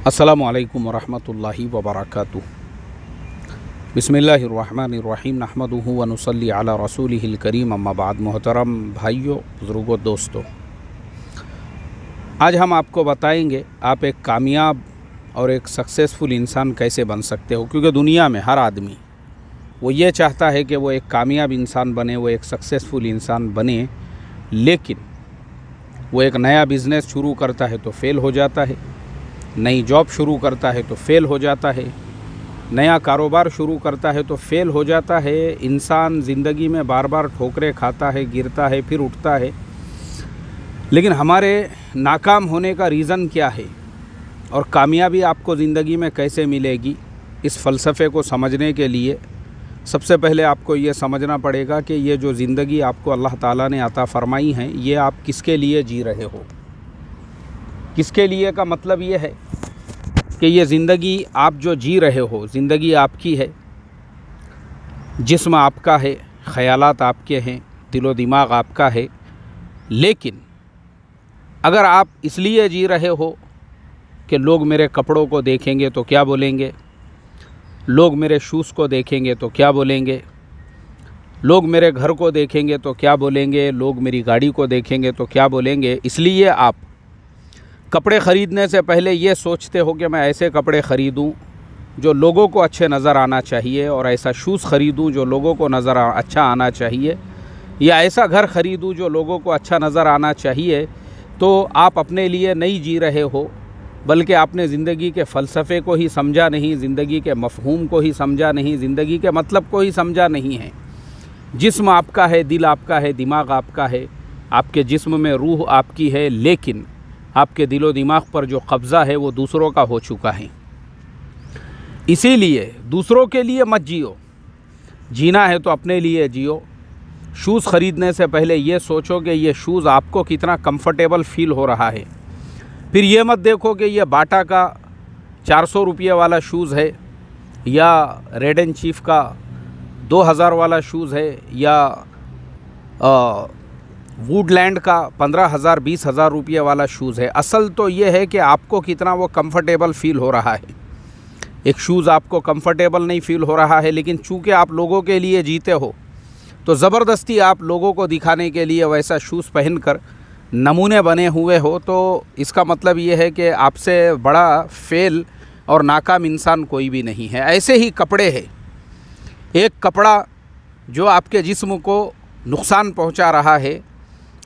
अस्सलामुअलैकुम वरहमतुल्लाहि वबरकातुहू। बिस्मिल्लाहिर्रहमानिर्रहीम नहमदुहु व नुसल्ली अला रसूलिहिल करीम अम्मा बाद। मोहतरम भाइयों, बुज़ुर्गों, दोस्तों, आज हम आपको बताएंगे आप एक कामयाब और एक सक्सेसफुल इंसान कैसे बन सकते हो। क्योंकि दुनिया में हर आदमी वो ये चाहता है कि वो एक कामयाब इंसान बने, वो एक सक्सेसफुल इंसान बने, लेकिन वो एक नया बिज़नेस शुरू करता है तो फेल हो जाता है, नई जॉब शुरू करता है तो फेल हो जाता है, नया कारोबार शुरू करता है तो फेल हो जाता है। इंसान ज़िंदगी में बार बार ठोकरें खाता है, गिरता है, फिर उठता है। लेकिन हमारे नाकाम होने का रीज़न क्या है और कामयाबी आपको ज़िंदगी में कैसे मिलेगी, इस फ़लसफ़े को समझने के लिए सबसे पहले आपको ये समझना पड़ेगा कि ये जो ज़िंदगी आपको अल्लाह ताला ने अता फ़रमाई है, ये आप किसके लिए जी रहे हो। किसके लिए का मतलब ये है कि ये ज़िंदगी आप जो जी रहे हो, ज़िंदगी आपकी है, जिस्म आपका है, ख़यालात आपके हैं, दिलो दिमाग आपका है। लेकिन अगर आप इसलिए जी रहे हो कि लोग मेरे कपड़ों को देखेंगे तो क्या बोलेंगे, लोग मेरे शूज़ को देखेंगे तो क्या बोलेंगे, लोग मेरे घर को देखेंगे तो क्या बोलेंगे, लोग मेरी गाड़ी को देखेंगे तो क्या बोलेंगे, इसलिए आप कपड़े ख़रीदने से पहले ये सोचते हो कि मैं ऐसे कपड़े ख़रीदूं जो लोगों को अच्छे नज़र आना चाहिए, और ऐसा शूज़ ख़रीदूं जो लोगों को अच्छा आना चाहिए, या ऐसा घर ख़रीदूं जो लोगों को अच्छा नज़र आना चाहिए। तो आप अपने लिए नहीं जी रहे हो, बल्कि आपने ज़िंदगी के फ़लसफ़े को ही समझा नहीं, ज़िंदगी के मफ़हूम को ही समझा नहीं, ज़िंदगी के मतलब को ही समझा नहीं है। जिस्म आपका है, दिल आपका है, दिमाग आपका है, आपके जिस्म में रूह आपकी है, लेकिन आपके दिलो दिमाग पर जो कब्ज़ा है वो दूसरों का हो चुका है। इसीलिए दूसरों के लिए मत जियो, जीना है तो अपने लिए जियो। शूज़ ख़रीदने से पहले ये सोचो कि ये शूज़ आपको कितना कंफर्टेबल फ़ील हो रहा है। फिर ये मत देखो कि ये बाटा का 400 रुपये वाला शूज़ है, या रेड एंड चीफ का 2000 वाला शूज़ है, या वुडलैंड का 15,000 20,000 रुपये वाला शूज़ है। असल तो ये है कि आपको कितना वो कंफर्टेबल फ़ील हो रहा है। एक शूज़ आपको कंफर्टेबल नहीं फ़ील हो रहा है, लेकिन चूँकि आप लोगों के लिए जीते हो तो ज़बरदस्ती आप लोगों को दिखाने के लिए वैसा शूज़ पहनकर नमूने बने हुए हो। तो इसका मतलब ये है कि आपसे बड़ा फ़ेल और नाकाम इंसान कोई भी नहीं है। ऐसे ही कपड़े हैं, एक कपड़ा जो आपके जिस्म को नुकसान पहुंचा रहा है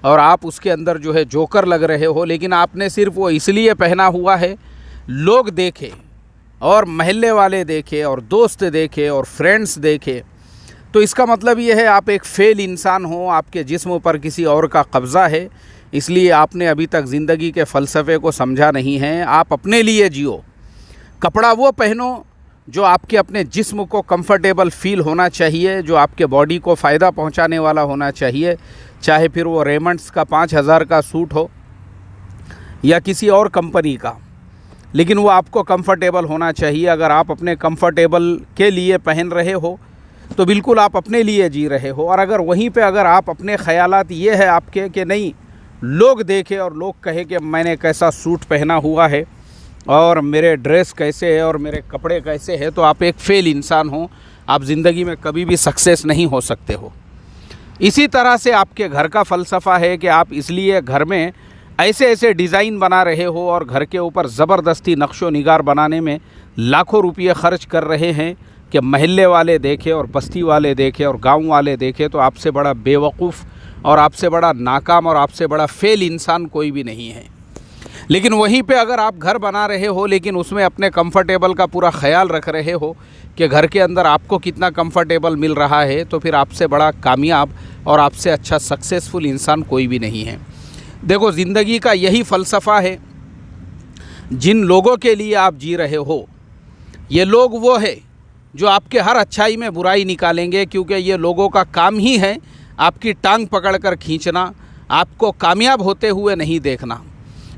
और आप उसके अंदर जो है जोकर लग रहे हो, लेकिन आपने सिर्फ वो इसलिए पहना हुआ है लोग देखे और महल्ले वाले देखे और दोस्त देखे और फ्रेंड्स देखे। तो इसका मतलब ये है आप एक फ़ेल इंसान हो, आपके जिस्म पर किसी और का कब्ज़ा है, इसलिए आपने अभी तक ज़िंदगी के फ़लसफ़े को समझा नहीं है। आप अपने लिए जियो, कपड़ा वो पहनो जो आपके अपने जिस्म को कंफर्टेबल फ़ील होना चाहिए, जो आपके बॉडी को फ़ायदा पहुंचाने वाला होना चाहिए, चाहे फिर वो रेमंड्स का 5,000 का सूट हो या किसी और कंपनी का, लेकिन वो आपको कंफर्टेबल होना चाहिए। अगर आप अपने कंफर्टेबल के लिए पहन रहे हो तो बिल्कुल आप अपने लिए जी रहे हो। और अगर वहीं पे अगर आप अपने ख़यालात ये है आपके कि नहीं लोग देखे और लोग कहे कि मैंने कैसा सूट पहना हुआ है और मेरे ड्रेस कैसे है और मेरे कपड़े कैसे हैं, तो आप एक फ़ेल इंसान हो, आप ज़िंदगी में कभी भी सक्सेस नहीं हो सकते हो। इसी तरह से आपके घर का फ़लसफ़ा है कि आप इसलिए घर में ऐसे ऐसे डिज़ाइन बना रहे हो और घर के ऊपर ज़बरदस्ती नक्शो निगार बनाने में लाखों रुपये ख़र्च कर रहे हैं कि महल्ले वाले देखे और बस्ती वाले देखे और गांव वाले देखे। तो आपसे बड़ा बेवकूफ़ और आपसे बड़ा नाकाम और आपसे बड़ा फ़ेल इंसान कोई भी नहीं है। लेकिन वहीं पे अगर आप घर बना रहे हो, लेकिन उसमें अपने कंफर्टेबल का पूरा ख्याल रख रहे हो कि घर के अंदर आपको कितना कंफर्टेबल मिल रहा है, तो फिर आपसे बड़ा कामयाब और आपसे अच्छा सक्सेसफुल इंसान कोई भी नहीं है। देखो, ज़िंदगी का यही फ़लसफ़ा है। जिन लोगों के लिए आप जी रहे हो, ये लोग वो है जो आपके हर अच्छाई में बुराई निकालेंगे, क्योंकि ये लोगों का काम ही है आपकी टांग पकड़कर खींचना, आपको कामयाब होते हुए नहीं देखना।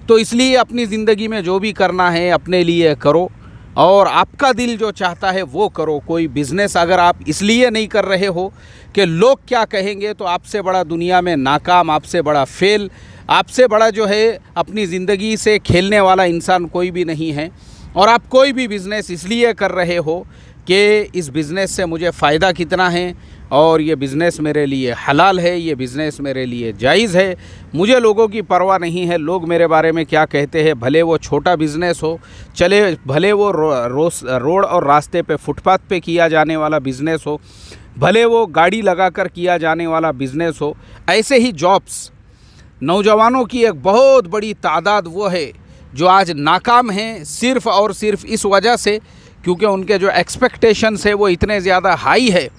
तो इसलिए अपनी ज़िंदगी में जो भी करना है अपने लिए करो और आपका दिल जो चाहता है वो करो। कोई बिज़नेस अगर आप इसलिए नहीं कर रहे हो कि लोग क्या कहेंगे, तो आपसे बड़ा दुनिया में नाकाम, आपसे बड़ा फ़ेल, आपसे बड़ा जो है अपनी ज़िंदगी से खेलने वाला इंसान कोई भी नहीं है। और आप कोई भी बिज़नेस इसलिए कर रहे हो कि इस बिज़नेस से मुझे फ़ायदा कितना है और ये बिज़नेस मेरे लिए हलाल है, ये बिज़नेस मेरे लिए जायज़ है। मुझे लोगों की परवाह नहीं है, लोग मेरे बारे में क्या कहते हैं, भले वो छोटा बिज़नेस हो चले, भले वो रोड और रास्ते पे फुटपाथ पे किया जाने वाला बिज़नेस हो, भले वो गाड़ी लगाकर किया जाने वाला बिज़नेस हो। ऐसे ही जॉब्स, नौजवानों की एक बहुत बड़ी तादाद वो है जो आज नाकाम हैं सिर्फ़ और सिर्फ इस वजह से क्योंकि उनके जो एक्सपेक्टेशंस है वो इतने ज़्यादा हाई है।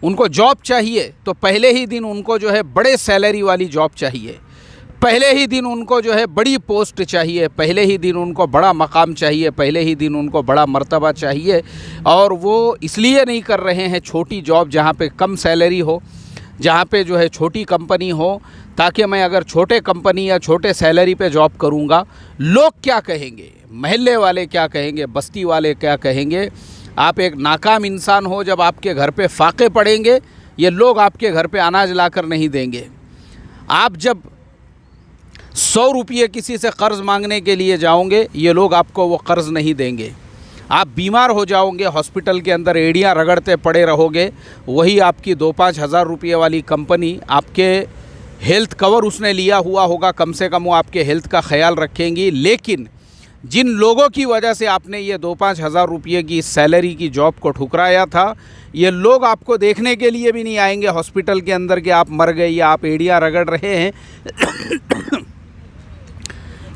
उनको जॉब चाहिए तो पहले ही दिन उनको जो है बड़े सैलरी वाली जॉब चाहिए, पहले ही दिन उनको जो है बड़ी पोस्ट चाहिए, पहले ही दिन उनको बड़ा मकाम चाहिए, पहले ही दिन उनको बड़ा मर्तबा चाहिए। और वो इसलिए नहीं कर रहे हैं छोटी जॉब जहाँ पे कम सैलरी हो, जहाँ पे जो है छोटी कंपनी हो, ताकि मैं अगर छोटे कंपनी या छोटे सैलरी पे जॉब करूँगा लोग क्या कहेंगे, महल्ले वाले क्या कहेंगे, बस्ती वाले क्या कहेंगे। आप एक नाकाम इंसान हो, जब आपके घर पे फाके पड़ेंगे ये लोग आपके घर पे अनाज लाकर नहीं देंगे। आप जब 100 रुपये किसी से कर्ज़ मांगने के लिए जाओगे ये लोग आपको वो कर्ज़ नहीं देंगे। आप बीमार हो जाओगे, हॉस्पिटल के अंदर एड़ियाँ रगड़ते पड़े रहोगे, वही आपकी 2-5 हज़ार रुपये वाली कंपनी आपके हेल्थ कवर उसने लिया हुआ होगा, कम से कम वो आपके हेल्थ का ख्याल रखेंगी। लेकिन जिन लोगों की वजह से आपने ये 2-5 हज़ार रुपये की सैलरी की जॉब को ठुकराया था, ये लोग आपको देखने के लिए भी नहीं आएंगे हॉस्पिटल के अंदर कि आप मर गए या आप एड़ियाँ रगड़ रहे हैं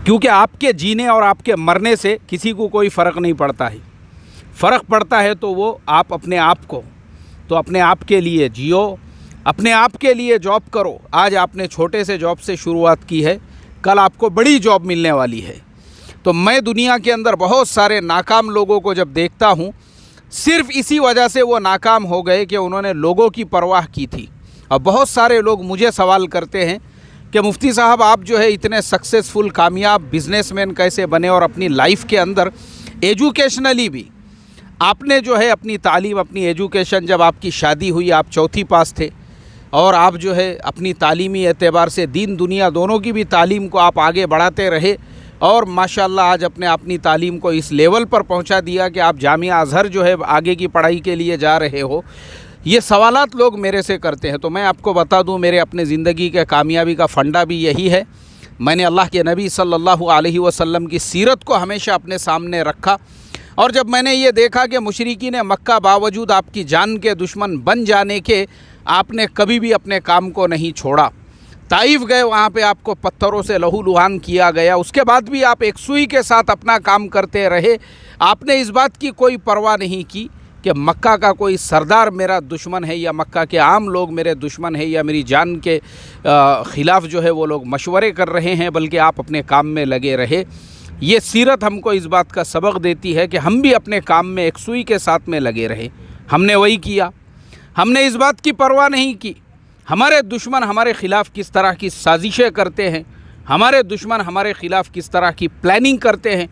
क्योंकि आपके जीने और आपके मरने से किसी को कोई फ़र्क नहीं पड़ता है। फ़र्क पड़ता है तो वो आप अपने आप को, तो अपने आप के लिए जियो, अपने आप के लिए जॉब करो। आज आपने छोटे से जॉब से शुरुआत की है, कल आपको बड़ी जॉब मिलने वाली है। तो मैं दुनिया के अंदर बहुत सारे नाकाम लोगों को जब देखता हूँ, सिर्फ़ इसी वजह से वो नाकाम हो गए कि उन्होंने लोगों की परवाह की थी। और बहुत सारे लोग मुझे सवाल करते हैं कि मुफ्ती साहब आप जो है इतने सक्सेसफुल कामयाब बिजनेसमैन कैसे बने, और अपनी लाइफ के अंदर एजुकेशनली भी आपने जो है अपनी तालीम, अपनी एजुकेशन, जब आपकी शादी हुई आप 4th पास थे और आप जो है अपनी तालीमी एतबार से दीन दुनिया दोनों की भी तालीम को आप आगे बढ़ाते रहे और माशाल्लाह आज अपनी तालीम को इस लेवल पर पहुंचा दिया कि आप जामिया अज़हर जो है आगे की पढ़ाई के लिए जा रहे हो। ये सवालात लोग मेरे से करते हैं, तो मैं आपको बता दूं मेरे अपने ज़िंदगी के कामयाबी का फ़ंडा भी यही है। मैंने अल्लाह के नबी सल्लल्लाहु अलैहि वसल्लम की सीरत को हमेशा अपने सामने रखा, और जब मैंने ये देखा कि मुशरिकीन मक्का बावजूद आपकी जान के दुश्मन बन जाने के आपने कभी भी अपने काम को नहीं छोड़ा। ताइफ गए, वहाँ पे आपको पत्थरों से लहूलुहान किया गया, उसके बाद भी आप एक सुई के साथ अपना काम करते रहे। आपने इस बात की कोई परवाह नहीं की कि मक्का का कोई सरदार मेरा दुश्मन है या मक्का के आम लोग मेरे दुश्मन है या मेरी जान के ख़िलाफ़ जो है वो लोग मशवरे कर रहे हैं, बल्कि आप अपने काम में लगे रहे। ये सीरत हमको इस बात का सबक देती है कि हम भी अपने काम में एक सुई के साथ में लगे रहे। हमने वही किया, हमने इस बात की परवाह नहीं की हमारे दुश्मन हमारे ख़िलाफ़ किस तरह की साजिशें करते हैं, हमारे दुश्मन हमारे ख़िलाफ़ किस तरह की प्लानिंग करते हैं,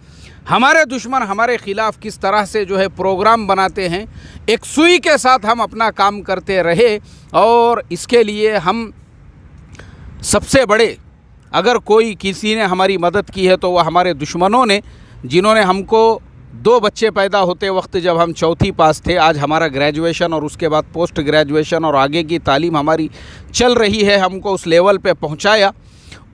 हमारे दुश्मन हमारे ख़िलाफ़ किस तरह से जो है प्रोग्राम बनाते हैं। एक सुई के साथ हम अपना काम करते रहे, और इसके लिए हम सबसे बड़े, अगर कोई किसी ने हमारी मदद की है तो वह हमारे दुश्मनों ने, जिन्होंने हमको 2 बच्चे पैदा होते वक्त जब हम 4th पास थे, आज हमारा ग्रेजुएशन और उसके बाद पोस्ट ग्रेजुएशन और आगे की तालीम हमारी चल रही है, हमको उस लेवल पे पहुंचाया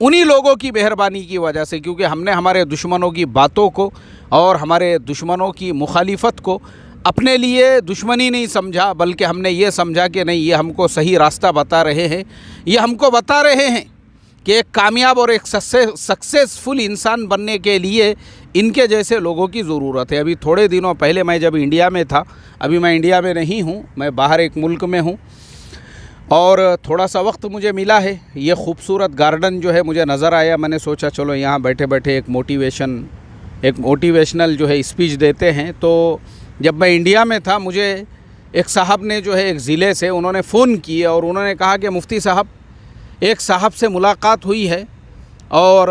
उन्हीं लोगों की मेहरबानी की वजह से। क्योंकि हमने हमारे दुश्मनों की बातों को और हमारे दुश्मनों की मुखालिफत को अपने लिए दुश्मनी नहीं समझा, बल्कि हमने ये समझा कि नहीं, ये हमको सही रास्ता बता रहे हैं, ये हमको बता रहे हैं कि एक कामयाब और एक सक्सेसफुल इंसान बनने के लिए इनके जैसे लोगों की ज़रूरत है। अभी थोड़े दिनों पहले मैं जब इंडिया में था, अभी मैं इंडिया में नहीं हूँ, मैं बाहर एक मुल्क में हूँ, और थोड़ा सा वक्त मुझे मिला है। ये खूबसूरत गार्डन जो है मुझे नज़र आया, मैंने सोचा चलो यहाँ बैठे बैठे एक मोटिवेशनल जो है स्पीच देते हैं। तो जब मैं इंडिया में था, मुझे एक साहब ने जो है एक ज़िले से उन्होंने फ़ोन किया और उन्होंने कहा कि मुफ्ती साहब, एक साहब से मुलाकात हुई है और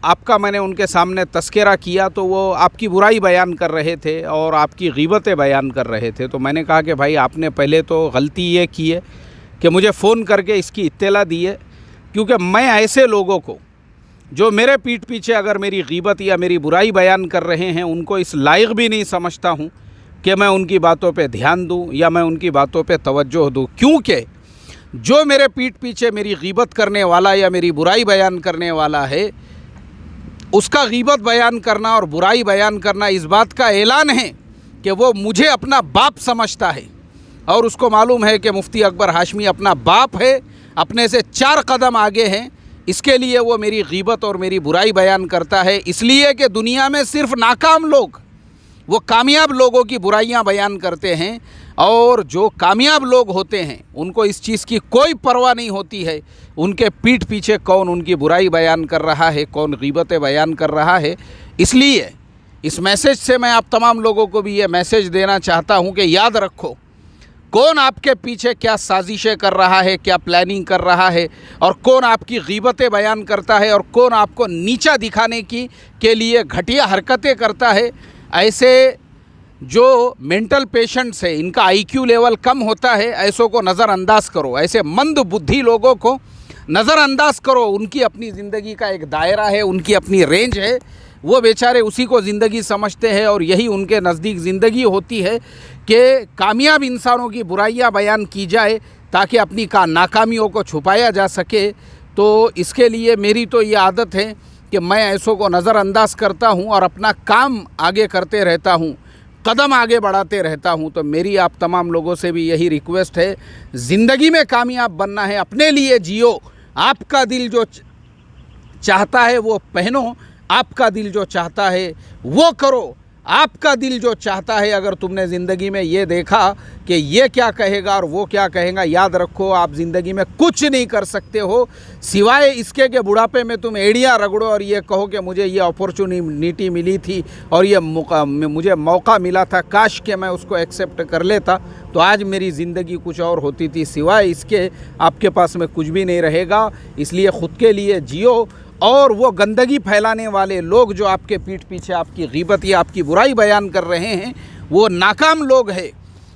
आपका मैंने उनके सामने तस्करा किया तो वो आपकी बुराई बयान कर रहे थे और आपकी ग़ीबतें बयान कर रहे थे। तो मैंने कहा कि भाई आपने पहले तो गलती ये की है कि मुझे फ़ोन करके इसकी इत्तला दी है, क्योंकि मैं ऐसे लोगों को जो मेरे पीठ पीछे अगर मेरी गीबत या मेरी बुराई बयान कर रहे हैं, उनको इस लायक भी नहीं समझता हूँ कि मैं उनकी बातों पे ध्यान दूँ या मैं उनकी बातों पे तवज्जो दूँ। क्योंकि जो मेरे पीठ पीछे मेरी गीबत करने वाला या मेरी बुराई बयान करने वाला है, उसका गीबत बयान करना और बुराई बयान करना इस बात का ऐलान है कि वो मुझे अपना बाप समझता है और उसको मालूम है कि मुफ्ती अकबर हाशमी अपना बाप है, अपने से 4 कदम आगे हैं। इसके लिए वो मेरी गीबत और मेरी बुराई बयान करता है, इसलिए कि दुनिया में सिर्फ नाकाम लोग वो कामयाब लोगों की बुराइयां बयान करते हैं, और जो कामयाब लोग होते हैं उनको इस चीज़ की कोई परवाह नहीं होती है उनके पीठ पीछे कौन उनकी बुराई बयान कर रहा है, कौन गीबतें बयान कर रहा है। इसलिए इस मैसेज से मैं आप तमाम लोगों को भी ये मैसेज देना चाहता हूँ कि याद रखो, कौन आपके पीछे क्या साजिशें कर रहा है, क्या प्लानिंग कर रहा है, और कौन आपकी गीबतें बयान करता है, और कौन आपको नीचा दिखाने के लिए घटिया हरकतें करता है। ऐसे जो मेंटल पेशेंट्स है, इनका आईक्यू लेवल कम होता है, ऐसों को नज़रअंदाज करो, ऐसे मंद बुद्धि लोगों को नज़रअंदाज करो। उनकी अपनी ज़िंदगी का एक दायरा है, उनकी अपनी रेंज है, वो बेचारे उसी को ज़िंदगी समझते हैं, और यही उनके नज़दीक ज़िंदगी होती है कि कामयाब इंसानों की बुराइयां बयान की जाए ताकि अपनी नाकामियों को छुपाया जा सके। तो इसके लिए मेरी तो ये आदत है कि मैं ऐसों को नज़रअंदाज करता हूँ और अपना काम आगे करते रहता हूँ, कदम आगे बढ़ाते रहता हूँ। तो मेरी आप तमाम लोगों से भी यही रिक्वेस्ट है, ज़िंदगी में कामयाब बनना है, अपने लिए जियो, आपका दिल जो चाहता है वो पहनो, आपका दिल जो चाहता है वो करो, आपका दिल जो चाहता है। अगर तुमने ज़िंदगी में ये देखा कि ये क्या कहेगा और वो क्या कहेगा, याद रखो आप ज़िंदगी में कुछ नहीं कर सकते हो सिवाय इसके कि बुढ़ापे में तुम एड़ियाँ रगड़ो और ये कहो कि मुझे ये अपॉर्चुनिटी मिली थी और ये मुझे मौका मिला था, काश कि मैं उसको एक्सेप्ट कर लेता तो आज मेरी ज़िंदगी कुछ और होती थी। सिवाय इसके आपके पास में कुछ भी नहीं रहेगा। इसलिए ख़ुद के लिए जियो, और वो गंदगी फैलाने वाले लोग जो आपके पीठ पीछे आपकी गीबत या आपकी बुराई बयान कर रहे हैं, वो नाकाम लोग हैं,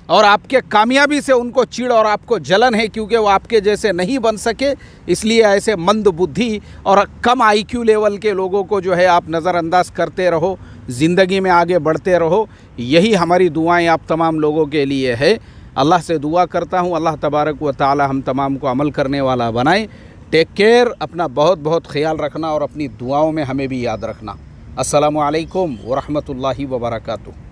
और आपके कामयाबी से उनको चिढ़ और आपको जलन है क्योंकि वो आपके जैसे नहीं बन सके। इसलिए ऐसे मंद बुद्धि और कम आईक्यू लेवल के लोगों को जो है आप नज़रअंदाज करते रहो, ज़िंदगी में आगे बढ़ते रहो। यही हमारी दुआएं आप तमाम लोगों के लिए है। अल्लाह से दुआ करता हूँ अल्लाह तबारक व तआला हम तमाम को अमल करने वाला बनाए। टेक केयर, अपना बहुत बहुत ख्याल रखना और अपनी दुआओं में हमें भी याद रखना। अस्सलामु अलैकुम व रहमतुल्लाहि व बरकातुहू।